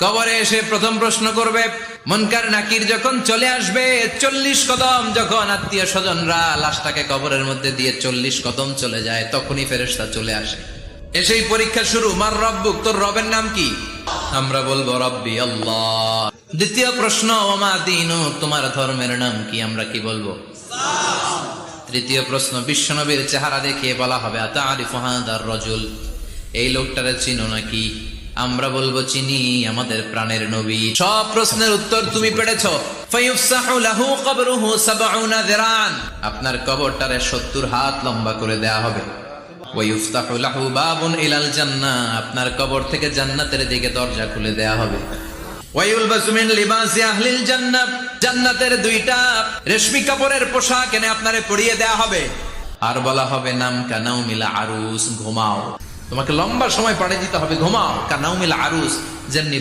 কবরে এসে প্রথম প্রশ্ন করবে, মুনকার নাকির যখন চলে আসবে, 40 কদম যখন আত্মীয় স্বজনরা লাশটাকে কবরের মধ্যে দিয়ে 40 কদম চলে যায়, তখনই ফেরেশতা চলে আসে। এসেই পরীক্ষা শুরু, মার রব্বুক, তোর রবের নাম কি? আমরা বলবো রব্বি আল্লাহ। দ্বিতীয় প্রশ্ন, ওমা দীনুক, তোমার ধর্মের নাম কি? আমরা কি বলবো? তৃতীয় প্রশ্ন, বিশ্বনবীর চেহারা দেখিয়ে বলা হবে, আতারিফু হাদার রাজুল, এই লোকটারে চিনো নাকি? আমরা বলবো চিনি, আমাদের প্রাণের নবী। সব প্রশ্নের উত্তর তুমি পেরেছো। ফায়ুফসাহু লাহু কবরুহু 70 যিরান, আপনার কবরটারে 70 হাত লম্বা করে দেয়া হবে। ওয়ায়ুফতাহু লাহু বাবুন ইলাল জান্নাহ, আপনার কবর থেকে জান্নাতের দিকে দরজা খুলে দেয়া হবে। ওয়ায়ুলবাসু মিন লিবাসি আহলিল জান্নাহ, জান্নাতের 2টা রেশমি কাপড়ের পোশাক এনে আপনারে পরিয়ে দেয়া হবে। আর বলা হবে, নাম কানাউমিল আরুস, ঘুমাও। তোমাকে লম্বা সময় পাড়ে দিতে হবে, ঘুমাও। কানাউমিল আরুস, যেমনি